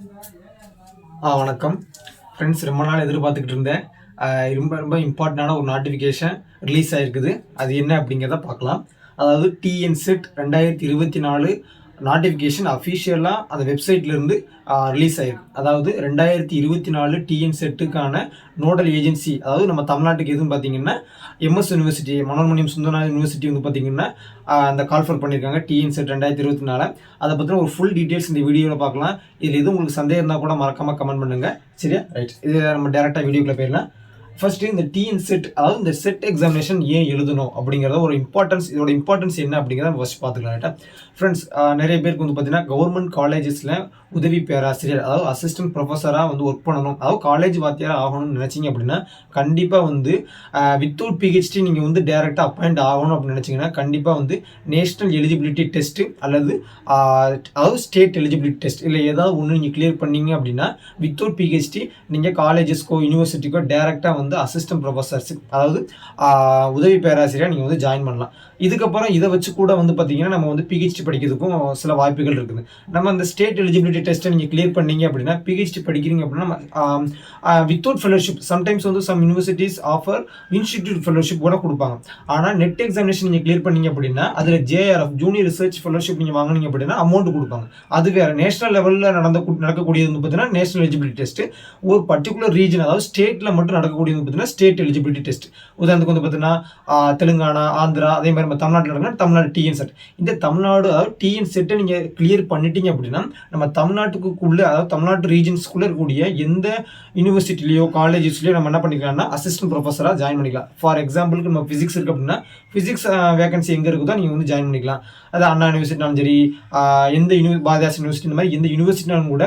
வணக்கம் ஃப்ரெண்ட்ஸ். ரொம்ப நாள் எதிர்பார்த்துக்கிட்டு இருந்தேன். ரொம்ப ரொம்ப இம்பார்ட்டண்டான ஒரு நோட்டிஃபிகேஷன் ரிலீஸ் ஆகிருக்குது. அது என்ன அப்படிங்கிறத பார்க்கலாம். அதாவது டிஎன்செட் 2024 நோட்டிஃபிகேஷன் அஃபிஷியலாக அந்த வெப்சைட்லேருந்து ரிலீஸ் ஆகிருக்கு. அதாவது 2024 டிஎன்செட்டுக்கான நோடல் ஏஜென்சி, அதாவது நம்ம தமிழ்நாட்டுக்கு எதுன்னு பார்த்தீங்கன்னா MS university, Manonmaniam Sundarnath university வந்து பார்த்தீங்கன்னா அந்த கால்ஃபர் பண்ணியிருக்காங்க டிஎன்செட் 2024. அதை பற்றின ஒரு ஃபுல் டீட்டெயில்ஸ் இந்த வீடியோவில் பார்க்கலாம். இதில் எதுவும் உங்களுக்கு சந்தேகம் இருந்தால் கூட மறக்காமல் கமெண்ட் பண்ணுங்கள். சரியா? ரைட். இது நம்ம டேரெக்டாக வீடியோக்குள்ளே போயிடலாம். ஃபர்ஸ்ட் இந்த டிஎன்செட், அதாவது இந்த செட் எக்ஸாமினேஷன் ஏன் எழுதணும் அப்படிங்கிறத ஒரு இம்பார்ட்டன்ஸ், இதோட இம்பார்ட்டன்ஸ் என்ன அப்படிங்கிறத ஃபர்ஸ்ட் பார்த்துக்கலாம். ரைட்டா ஃப்ரெண்ட்ஸ், நிறைய பேருக்கு வந்து பார்த்தீங்கன்னா கவர்மெண்ட் காலேஜஸில் உதவி பேராசிரியர், அதாவது அசிஸ்டன்ட் ப்ரொஃபஸராக வந்து ஒர்க் பண்ணணும், அதாவது காலேஜ் வாத்தியாராக ஆகணும்னு நினச்சிங்க அப்படின்னா கண்டிப்பாக வந்து வித்தவுட் பிஹெச்டி நீங்கள் வந்து டேரெக்டாக அப்பாயிண்ட் ஆகணும் அப்படின்னு நினச்சிங்கன்னா கண்டிப்பாக வந்து நேஷ்னல் எலிஜிபிலிட்டி டெஸ்ட்டு அல்லது அதாவது ஸ்டேட் எலிஜிபிலிட்டி டெஸ்ட் இல்லை ஏதாவது ஒன்று நீங்கள் கிளியர் பண்ணீங்க அப்படின்னா வித்தவுட் பிஹெச்டி நீங்கள் காலேஜஸ்க்கோ யூனிவர்சிட்டிக்கோ டேரெக்டாக வந்து அசிஸ்டன்ட் ப்ரொஃபஸர்ஸ், அதாவது உதவி பேராசிரியராக நீங்கள் வந்து ஜாயின் பண்ணலாம். இதுக்கப்புறம் இதை வச்சு கூட வந்து பார்த்தீங்கன்னா நம்ம வந்து பிஹெச்டி படிக்கிறதுக்கும் சில வாய்ப்புகள் இருக்குது. நம்ம அந்த ஸ்டேட் எலிஜிபிலிட்டி டெஸ்ட்டை நீங்கள் கிளியர் பண்ணீங்க அப்படின்னா பிஹெச்டி படிக்கிறீங்க அப்படின்னா வித்தவுட் ஃபெலோஷிப், சம்டைம்ஸ் வந்து some universities offer institute fellowship கூட கொடுப்பாங்க. ஆனால் நெட் எக்ஸாமினேஷன் நீங்கள் கிளியர் பண்ணீங்க அப்படின்னா அதில் ஜேஆர்எஃப் ஜூனியர் ரிசர்ச் ஃபெலோஷிப் நீங்கள் வாங்கினீங்க அப்படின்னா அமௌண்ட் கொடுப்பாங்க. அது வேறு. நேஷனல் லெவலில் நடக்கக்கூடியது வந்து பார்த்தீங்கன்னா நேஷனல் எலிஜிபிலிட்டி டெஸ்ட். ஒரு பர்டிகுலர் ரீஜன், அதாவது ஸ்டேட்டில் மட்டும் நடக்கக்கூடியது பார்த்தீங்கன்னா ஸ்டேட் எலிஜிபிலிட்டி டெஸ்ட். உதாரணத்துக்கு வந்து பார்த்தீங்கன்னா தெலுங்கானா, ஆந்திரா, அதே மாதிரி நம்ம தமிழ்நாட்டில் நடக்கிற தமிழ்நாடு டிஎன்செட். இந்த தமிழ்நாடு, அதாவது டிஎன்செட்டை நீங்கள் கிளியர் பண்ணிட்டீங்க அப்படின்னா நம்ம தமிழ்நாட்டுக்குள்ளே, அதாவது தமிழ்நாட்டு ரீஜன்ஸ்குள்ளே இருக்கக்கூடிய எந்த யூனிவர்சிட்டிலையோ காலேஜஸ்லையோ நம்ம என்ன பண்ணிக்கலாம்னா அசிஸ்டன்ட் ப்ரொஃபஸராக ஜாயின் பண்ணிக்கலாம். ஃபார் எக்ஸாம்பிளுக்கு நம்ம ஃபிசிக்ஸ் இருக்குது அப்படின்னா ஃபிசிக்ஸ் வேகன்சி எங்கே இருக்குதோ நீங்கள் வந்து ஜாயின் பண்ணிக்கலாம். அது அண்ணா யூனிவர்சிட்டினாலும் சரி, எந்த பாரதிதாசன் யூனிவர்சிட்டி, இந்த மாதிரி எந்த யூனிவர்சிட்டினாலும் கூட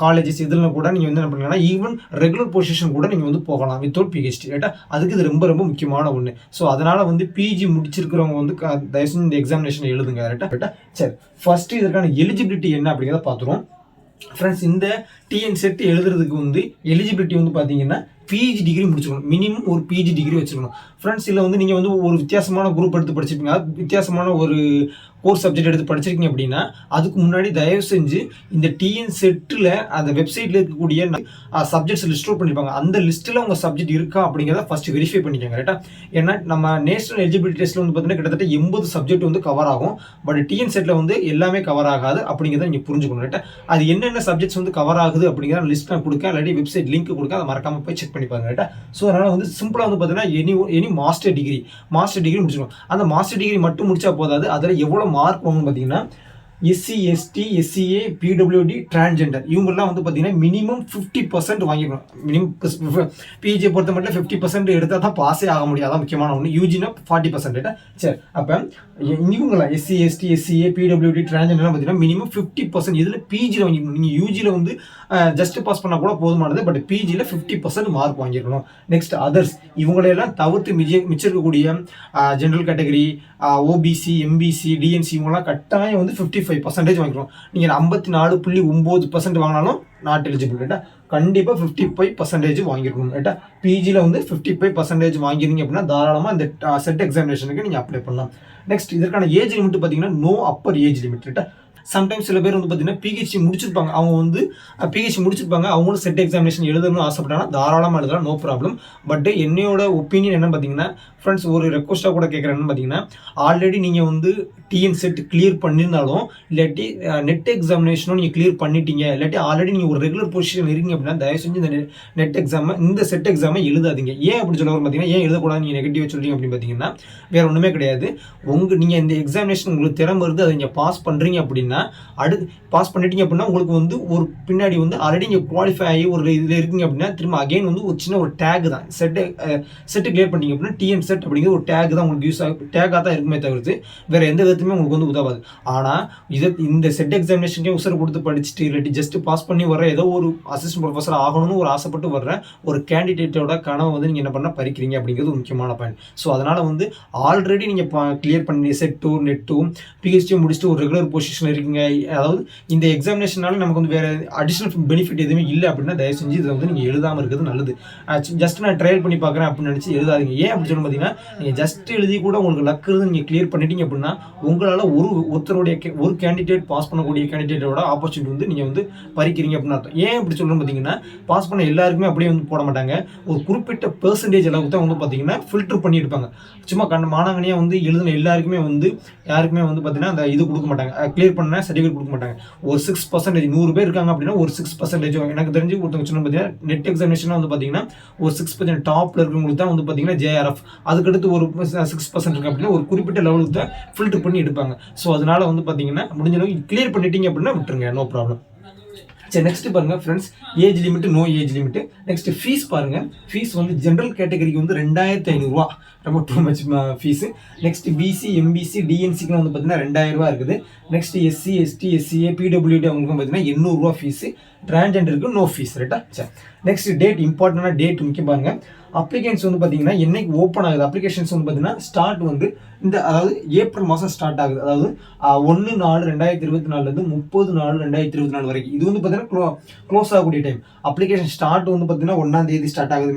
காலேஜஸ் இதில் கூட நீங்கள் வந்து என்ன பண்ணலாம், ஈவன் ரெகுலர் பொசிஷன் கூட நீங்கள் வந்து போகலாம் வித்தவுட் பிஹெச்டி. ரைட்டா? அதுக்கு இது ரொம்ப ரொம்ப முக்கியமான ஒன்று. ஸோ அதனால் வந்து பிஜி முடிச்சிருக்கிறவங்க வந்து தயவுசெய்து இந்த எக்ஸாமினேஷன் எழுதுங்க. ரைட்டா? சரி, ஃபர்ஸ்ட் இதற்கான எலிஜிபிலிட்டி என்ன அப்படிங்கிறத பார்த்துருவோம். ஃப்ரெண்ட்ஸ், இந்த டிஎன்செட் எழுதுறதுக்கு வந்து எலிஜிபிலிட்டி வந்து பார்த்தீங்கன்னா பிஜி டிகிரி முடிச்சிருக்கணும். மினிமம் ஒரு பிஜி டிகிரி வச்சுருக்கணும். ஃப்ரெண்ட்ஸ், இதில் வந்து நீங்கள் வந்து ஒரு வித்தியாசமான குரூப் எடுத்து படிச்சிருப்பீங்க, வித்தியாசமான ஒரு கோர்ஸ் சப்ஜெக்ட் எடுத்து படிச்சிருக்கீங்க அப்படின்னா அதுக்கு முன்னாடி தயவு செஞ்சு இந்த டிஎன்செட்டில் அந்த வெப்சைட்டில் இருக்கக்கூடிய சப்ஜெக்ட்ஸ் லிஸ்ட் அவுட் பண்ணியிருப்பாங்க. அந்த லிஸ்ட்டில் உங்கள் சப்ஜெக்ட் இருக்கா அப்படிங்கிறத ஃபர்ஸ்ட் வெரிஃபை பண்ணிக்கோங்க. ரைட்டா? ஏன்னா நம்ம நேஷனல் எலிஜிபிலிட்டி டெஸ்ட்டில் வந்து பார்த்தீங்கன்னா கிட்டத்தட்ட 80 சப்ஜெக்ட் வந்து கவர் ஆகும். பட் டிஎன்செட்டில் வந்து எல்லாமே கவர் ஆகாது அப்படிங்கிறத நீங்கள் புரிஞ்சுக்கணும். ரைட்டா? அது என்னென்ன சப்ஜெக்ட்ஸ் வந்து கவர் ஆகுது அப்படிங்கிற லிஸ்ட் நான் கொடுக்க, இல்லாட்டி வெப்சைட் லிங்க் கொடுக்க, அதை மறக்காமல் போய் செக் பண்ணி பாருங்க. ரைட்டா? ஸோ அதனால் வந்து சிம்பிளாக வந்து பார்த்தீங்கன்னா எனி மாஸ்டர் டிகிரி முடிச்சிருக்கணும். அந்த மாஸ்டர் டிகிரி மட்டும் முடிச்சா போதாது, அதில் எவ்வளோ மார்க் வாங்கணும் பார்த்தீங்கன்னா SC, ST, SCA, PWD, transgender இவங்கெல்லாம் வந்து பார்த்தீங்கன்னா மினிமம் 50% வாங்கிக்கணும். மினிமம் பிஜியை பொறுத்த மட்டும் 50% எடுத்தால் தான் பாஸே ஆக முடியும். அதான் முக்கியமான ஒன்று. யூஜினா 40%. சரி, அப்போ இவங்களாம் எஸ்சி, எஸ்டி, எஸ்சிஏ, பிடபிள்யூடி, டிரான்ஸ்ஜெண்டர்லாம் பார்த்தீங்கன்னா மினிமம் 50% இதில் பிஜியில் வாங்கிக்கணும். நீங்கள் யூஜியில் வந்து ஜஸ்ட் பாஸ் பண்ணால் கூட போதுமானது, பட் பிஜியில் 50% மார்க் வாங்கியிருக்கணும். நெக்ஸ்ட் அதர்ஸ், இவங்களையெல்லாம் தவிர்த்து மிச்சம் இருக்கக்கூடிய general category, OBC, MBC, DNC இவங்கெல்லாம் கட்டாயம் வந்து 55% வாங்கிக்கிறோம். நீங்கள் 54.9% வாங்கினாலும் நாட் எலிஜிபிள். ரைட்டா? கண்டிப்பாக 55% வாங்கிருக்கணும். ரைட்டா? பிஜியில் வந்து 55% வாங்கிருந்தீங்க அப்படின்னா தாராளமாக இந்த செட் எக்ஸாமினேஷனுக்கு நீங்கள் அப்ளை பண்ணலாம். நெக்ஸ்ட், இதற்கான ஏஜ் லிமிட் பார்த்தீங்கன்னா நோ அப்பர் ஏஜ் லிமிட். ரைட்டா? சம்டைம்ஸ் சில பேர் வந்து பார்த்தீங்கன்னா பிஹெச்டி முடிச்சிருப்பாங்க, அவங்களும் செட் எக்ஸாமினேஷன் எழுதணும்னு ஆசைப்பட்டாங்கன்னா தாராளமாக எழுதலாம், நோ ப்ராப்ளம். பட் என்னோட ஒப்பீனியன் என்ன பார்த்தீங்கன்னா ஃப்ரெண்ட்ஸ், ஒரு ரெக்வஸ்ட்டாக கூட கேட்குறேன்னு பார்த்தீங்கன்னா ஆல்ரெடி நீங்கள் வந்து டிஎன்செட் கிளியர் பண்ணியிருந்தாலும் இல்லாட்டி நெட் எக்ஸாமினேஷனும் நீங்கள் கிளியர் பண்ணிட்டீங்க, இல்லாட்டி ஆல்ரெடி நீங்கள் ஒரு ரெகுலர் பொசிஷன் இருக்கீங்க அப்படின்னா தயவு செஞ்சு இந்த செட் எக்ஸாமை எழுதாதீங்க. ஏன் அப்படி சொல்ல வரும் பார்த்தீங்கன்னா, ஏன் எழுதக்கூடாது நீங்கள் நெகட்டிவாக சொல்கிறீங்க அப்படின்னு பார்த்தீங்கன்னா வேறு ஒன்றுமே கிடையாது. நீங்கள் இந்த எக்ஸாமினேஷன் உங்களுக்கு திறமை இருந்து அதை நீங்கள் பாஸ் பண்ணுறீங்க அப்படின்னா பாஸ் பண்ணிட்டீங்க அப்படின்னா உங்களுக்கு வந்து ஒரு பின்னாடி வந்து ஆல்ரெடி நீங்கள் குவாலிஃபை ஆகி ஒரு இதில் இருக்கீங்க அப்படின்னா திரும்ப அகைன் வந்து ஒரு சின்ன ஒரு டேக் தான் செட்டு கிளியர் பண்ணிங்க அப்படின்னா டிஎன்செட் அப்படிங்கிற ஒரு டேக் தான் உங்களுக்கு யூஸ் ஆகும். டேக்காக தான் இருக்குமே தவிர்த்து வேறு எந்த விதத்துமே உங்களுக்கு வந்து உதவாது. ஆனால் இந்த செட் எக்ஸாமினேஷனுக்கே உசர் கொடுத்து படிச்சுட்டு இல்லாட்டி ஜஸ்ட் பாஸ் பண்ணி வர ஏதோ ஒரு அசிஸ்டன்ட் ப்ரொஃபஸர் ஆகணும்னு ஒரு ஆசைப்பட்டு வர்ற ஒரு கேண்டிடேட்டோட கனவை வந்து நீங்கள் என்ன பண்ணால் பறிக்கிறீங்க அப்படிங்கிறது முக்கியமான பாயிண்ட். ஸோ அதனால் வந்து ஆல்ரெடி நீங்கள் கிளியர் பண்ணி செட்டோ நெட்டோ பிஹெச்டியோ முடிச்சுட்டு ஒரு ரெகுலர் பொசிஷன் இருக்கீங்க, அதாவது இந்த எக்ஸாமினேஷனால நமக்கு வந்து வேறு அடிஷனல் பெனிஃபிட் எதுவுமே இல்லை அப்படின்னா தயவு செஞ்சு இதை வந்து நீங்கள் எழுதாமல் இருக்கிறது நல்லது. ஜஸ்ட் நான் ட்ரையல் பண்ணி பார்க்குறேன் அப்படின்னு நினச்சி எழுதாதீங்க. ஏன் அப்படி சொல்லணும் பார்த்தீங்கன்னா பார்த்தீங்கன்னா நீங்கள் ஜஸ்ட் எழுதி கூட உங்களுக்கு லக் இருந்து நீங்கள் கிளியர் பண்ணிட்டீங்க அப்படின்னா உங்களால் ஒருத்தருடைய ஒரு கேண்டிடேட் பாஸ் பண்ணக்கூடிய கேண்டிடேட்டோட ஆப்பர்ச்சுனிட்டி வந்து நீங்கள் வந்து பறிக்கிறீங்க அப்படின்னு அர்த்தம். ஏன் இப்படி சொல்லணும் பார்த்தீங்கன்னா பாஸ் பண்ண எல்லாருக்குமே அப்படியே வந்து போட மாட்டாங்க. ஒரு குறிப்பிட்ட பெர்சன்டேஜ் அளவுக்கு தான் வந்து பார்த்தீங்கன்னா ஃபில்டர் பண்ணி எடுப்பாங்க. சும்மா மாணவனையாக வந்து எழுதின எல்லாருக்குமே வந்து யாருக்குமே வந்து பார்த்தீங்கன்னா அந்த இது கொடுக்க மாட்டாங்க, கிளியர் பண்ண சர்டிஃபிகேட் கொடுக்க மாட்டாங்க. ஒரு 6% 100 பேர் இருக்காங்க அப்படின்னா ஒரு 6% எனக்கு தெரிஞ்சு ஒருத்தவங்க சொன்ன பார்த்தீங்கன்னா நெட் எக்ஸாமினேஷன் வந்து பார்த்தீங்கன்னா ஒரு 6% டாப்ல இருக்கிறவங்களுக்கு தான் வந்து பார்த்தீங்கன்னா ஜேஆர்எஃப், அதுக்கடுத்து ஒரு 6% இருக்கு அப்படின்னா ஒரு குறிப்பிட்ட லெவலுக்கு தான் ஃபில்டர் பண்ணி எடுப்பாங்க. ஸோ அதனால வந்து பார்த்தீங்கன்னா முடிஞ்ச அளவுக்கு கிளியர் பண்ணிட்டீங்க அப்படின்னா விட்டுருங்க, நோ ப்ராப்ளம். சரி, நெக்ஸ்ட் பாருங்க friends, age limit, no age limit. Next fees பாருங்க. ஃபீஸ் வந்து ஜென்ரல் கேட்டகரிக்கு வந்து 2500 ரூபா, ரொம்ப too much fees. Next PC, MBC, டிஎன்சிக்கு வந்து பார்த்தீங்கன்னா 2000 ரூபா இருக்குது. Next SC, ST, SCA, PWD அவங்களுக்கு பார்த்தீங்கன்னா 800 ரூபா ஃபீஸு. டிரான்ஜெண்டருக்கு நோ ஃபீஸ், ரைட்டா? சரி, நெக்ஸ்ட் டேட், இம்பார்ட்டண்டான டேட் முக்கியம் பாருங்க. அப்ளிகேஷன்ஸ் வந்து பார்த்தீங்கன்னா என்னைக்கு ஓப்பன் ஆகுது, அப்ளிகேஷன்ஸ் வந்து பார்த்தீங்கன்னா ஸ்டார்ட் வந்து இந்த அதாவது ஏப்ரல் மாதம் ஸ்டார்ட் ஆகுது. அதாவது 1/4/2024 30/4/2024 வரைக்கும் இது வந்து பார்த்தீங்கன்னா க்ளோஸ் ஆகக்கூடிய டைம். அப்ளிகேஷன் ஸ்டார்ட் வந்து பார்த்தீங்கன்னா 1ஆம் தேதி ஸ்டார்ட் ஆகுது,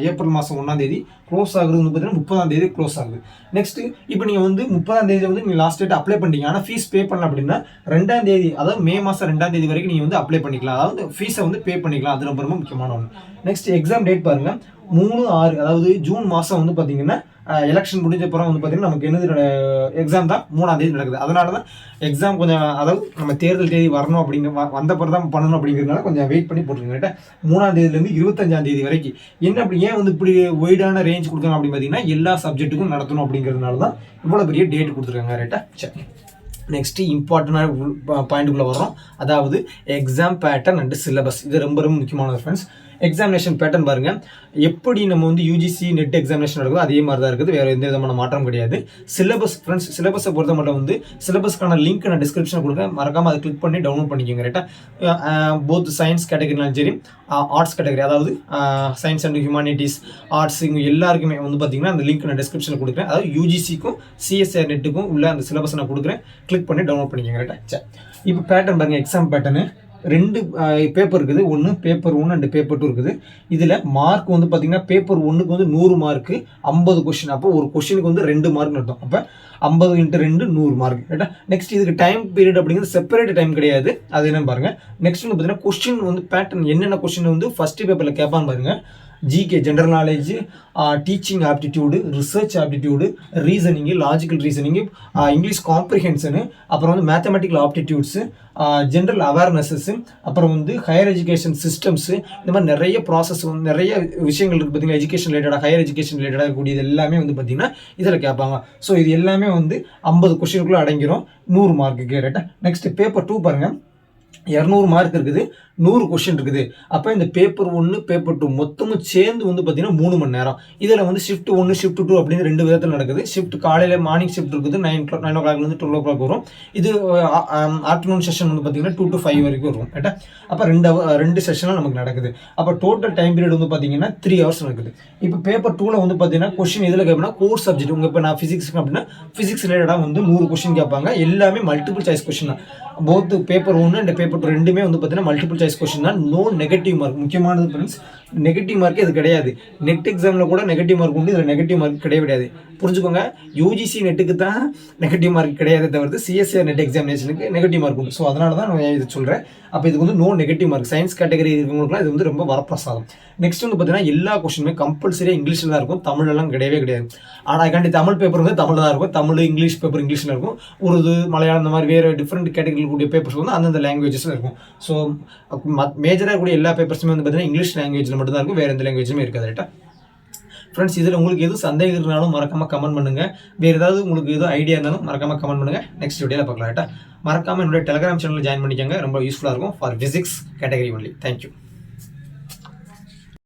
ஏப்ரல் மாதம் 1ஆம் தேதி. க்ளோஸ் ஆகுறது வந்து பார்த்தீங்கன்னா 30ஆம் தேதி க்ளோஸ் ஆகுது. நெக்ஸ்ட் இப்போ நீங்கள் வந்து 30ஆம் தேதி வந்து நீங்கள் லாஸ்ட் டேட் அப்ளை பண்ணிட்டீங்க, ஆனால் ஃபீஸ் பே பண்ணல அப்படின்னா 2ஆம் தேதி, அதாவது மே மாதம் 2ஆம் தேதி வரைக்கும் நீங்கள் வந்து அப்ளை பண்ணிக்கலாம், அதாவது ஃபீஸை வந்து பே பண்ணிக்கலாம். அது ரொம்ப ரொம்ப முக்கியமான ஒன்று. நெக்ஸ்ட் எக்ஸாம் டேட் பாருங்க, 3/6, அதாவது ஜூன் மாதம் வந்து பார்த்தீங்கன்னா எலெக்ஷன் முடிஞ்ச அப்புறம் வந்து பார்த்தீங்கன்னா நமக்கு என்னது எக்ஸாம் தான் 3ஆம் தேதி நடக்குது. அதனால தான் எக்ஸாம் கொஞ்சம், அதாவது நம்ம தேர்தல் தேதி வரணும் வந்த பிறகு தான் பண்ணணும் அப்படிங்கிறதுனால கொஞ்சம் வெயிட் பண்ணி போட்டுருங்க. 3ஆம் தேதியிலேருந்து 25ஆம் தேதி வரைக்கும். என்ன அப்படி ஏன் வந்து இப்படி ஒய்டான ரேஞ்ச் கொடுக்குறாங்க அப்படின்னு பார்த்தீங்கன்னா எல்லா சப்ஜெக்ட்டுக்கும் நடத்தணும் அப்படிங்கிறதுனால தான் இவ்வளோ பெரிய டேட் கொடுத்துருக்காங்க, ரைட்டா? சரி, நெக்ஸ்ட் இம்பார்ட்டண்டான பாயிண்ட்டுக்குள்ளே வரோம். அதாவது எக்ஸாம் பேட்டர்ன் அண்ட் சிலபஸ். இது ரொம்ப ரொம்ப முக்கியமானது ஃப்ரெண்ட்ஸ். எக்ஸாமினேஷன் பேட்டர்ன் பாருங்க, எப்படி நம்ம வந்து யூஜிசி நெட் எக்ஸாமினேஷன் நடக்குதோ அதே மாதிரி தான் இருக்குது, வேறு எந்த விதமான மாற்றம் கிடையாது. சிலபஸ் ஃப்ரெண்ட்ஸ், சிலபஸை பொறுத்த மட்டும் வந்து சிலபஸ்க்கான லிங்க் நான் டிஸ்கிரிப்ஷன் கொடுக்க மறக்காமல் அதை கிளிக் பண்ணி டவுன்லோட் பண்ணிக்கோங்க, ரைட்டாக? போத் சயின்ஸ் கேட்டகரினாலும் சரி, ஆர்ட்ஸ் கேட்டகரி, அதாவது சயின்ஸ் அண்ட் ஹியூமானிட்டிஸ், ஆர்ட்ஸ், இங்கே எல்லாருக்குமே வந்து பார்த்தீங்கன்னா அந்த லிங்க் நான் டிஸ்கிரிப்ஷனில் கொடுக்குறேன். அதாவது யூஜிசிக்கும் சிஎஸ்ஆர் நெட்டுக்கும் உள்ள அந்த சிலபஸ் நான் கொடுக்குறேன், கிளிக் பண்ணி டவுன்லோட் பண்ணிக்கோங்க, ரைட்டா? சரி, இப்போ பேட்டர்ன் பாருங்க, எக்ஸாம் பேட்டர்னு 2 பேப்பர் இருக்குது. ஒன்று பேப்பர் 1 அண்ட் பேப்பர் 2 இருக்குது. இதில் மார்க் வந்து பார்த்தீங்கன்னா பேப்பர் 1க்கு வந்து 100 மார்க்கு, 50 கொஸ்டின். அப்போ ஒரு கொஸ்டினுக்கு வந்து 2 மார்க்னு அர்த்தம். அப்போ 50 × 2 100 மார்க், ரைட்டா? நெக்ஸ்ட் இதுக்கு டைம் பீரியட் அப்படிங்கிறது செப்பரேட் டைம் கிடையாது, அது என்னன்னு பாருங்க. நெக்ஸ்ட் வந்து பார்த்தீங்கன்னா கொஸ்டின் வந்து பேட்டர்ன், என்னென்ன கொஸ்டின் வந்து ஃபர்ஸ்ட் பேப்பரில் கேட்பான்னு பாருங்க. GK, general knowledge, teaching aptitude, research aptitude, reasoning, logical reasoning, English comprehension, அப்புறம் வந்து மேத்தமெட்டிக்கல் ஆப்டிடியூட்ஸு, ஜென்ரல் அவேர்னஸஸ்ஸு, அப்புறம் வந்து ஹையர் எஜுகேஷன் சிஸ்டம்ஸு, இந்த மாதிரி நிறைய ப்ராசஸ் வந்து நிறைய விஷயங்கள் இருக்குது பார்த்தீங்கன்னா. எஜுகேஷன் ரிலேட்டடாக, ஹையர் எஜுகேஷன் ரிலேட்டடாக கூடியது எல்லாமே வந்து பார்த்தீங்கன்னா இதில் கேட்பாங்க. ஸோ இது எல்லாமே வந்து 50 கொஸ்டினுக்குள்ளே அடங்கிடும், 100 மார்க்குக்கு, ரைட்டா? நெக்ஸ்ட் பேப்பர் 2 பாருங்கள், 200 மார்க் இருக்குது, 100 கொஸ்டின் இருக்குது. அப்போ இந்த பேப்பர் 1 பேப்பர் 2 மொத்தமும் சேர்ந்து வந்து பார்த்தீங்கன்னா 3 மணி நேரம். இதில் வந்து ஷிஃப்ட் 1 ஷிஃப்ட் 2 அப்படின்னு 2 விதத்தில் நடக்குது. ஷிஃப்ட் காலையில் மார்னிங் ஷிஃப்ட் இருக்குது, 9 o'clockலேருந்து 12 o'clock வரும். இது ஆஃப்டர்நூன் செஷன் வந்து பார்த்தீங்கன்னா 2 to 5 வரைக்கும் வரும், ரைட்டா? அப்போ 2 செஷனாக நமக்கு நடக்குது. அப்போ டோட்டல் டைம் பீரியட் வந்து பார்த்தீங்கன்னா 3 hours நடக்குது. இப்போ பேப்பர் 2ல் வந்து பார்த்தீங்கன்னா கொஸ்டின் எதில் கேட்பேன்னா கோர்ஸ் சப்ஜெக்ட். உங்கள் இப்போ நான் ஃபிசிக்ஸ் அப்படின்னா ஃபிசிக்ஸ் ரிலேட்டடாக வந்து 100 கொஸ்டின் கேட்பாங்க, எல்லாமே மல்டிபிள் சாய்ஸ் கொஸ்டின் தான். போத் பேப்பர் 1 அண்ட் பேப்பர் 2 ரெண்டுமே வந்து பார்த்தீங்கன்னா மல்டிபிள் சாய்ஸ் கொஸ்டின் தான், நோ நெகட்டிவ் மார்க். முக்கியமானது ஃப்ரெண்ட்ஸ், நெகட்டிவ் மார்க்கே இது கிடையாது. நெட் எக்ஸாமில் கூட நெகட்டிவ் மார்க் உண்டு, இதில் நெகட்டிவ் மார்க் கிடையாது. புரிஞ்சுக்கோங்க, யூஜிசி நெட்டுக்கு தான் நெகட்டிவ் மார்க் கிடையாது தவிர்த்து சிஎஸ்ஆர் நெட் எக்ஸாமினேஷனுக்கு நெகட்டிவ் மார்க் உண்டு. ஸோ அதனால தான் நான் இது சொல்கிறேன். அப்போ இதுக்கு வந்து no negative mark. Science category இருக்கவங்களுக்குலாம் இது வந்து ரொம்ப வரப்பிரசாதம். நெக்ஸ்ட் வந்து பார்த்தீங்கன்னா எல்லா கொஸ்டினுமே கம்பல்சரியாக இங்கிலீஷில் தான் இருக்கும், தமிழெல்லாம் கிடையவே கிடையாது. ஆனால் கண்டி தமிழ் பேப்பர் வந்து தமிழ் தான் இருக்கும், தமிழ் இங்கிலீஷ் பேப்பர் இங்கிலீஷில் இருக்கும், உருது மலையாளம் இந்த மாதிரி வேறு டிஃப்ரெண்ட் கேட்டகரியில் கூடிய பேப்பர்ஸ் வந்து அந்தந்த லாங்குவேஜஸில் இருக்கும். ஸோ மேஜராக கூடிய எல்லா பேப்பர்ஸுமே வந்து பார்த்தீங்கன்னா இங்கிலீஷ் லாங்குவேஜில் மட்டும் தான் இருக்கும், வேறு எந்த லாங்குவேஜுமே இருக்காது, ரைட்டா? ஃப்ரெண்ட்ஸ், இதில் உங்களுக்கு எதுவும் சந்தேகம் இருந்தாலும் மறக்காமல் கமெண்ட் பண்ணுங்கள். வேறு ஏதாவது உங்களுக்கு எதுவும் ஐடியா இருந்தாலும் மறக்காமல் கமெண்ட் பண்ணுங்கள். நெக்ஸ்ட் வீடியோவில் பார்க்கலாம், ரைட்டா? மறக்காமல் என்னுடைய டெலிகிராம் சேனலில் ஜாயின் பண்ணிக்கோங்க, ரொம்ப யூஸ்ஃபுல்லாக இருக்கும் for physics category only. Thank you.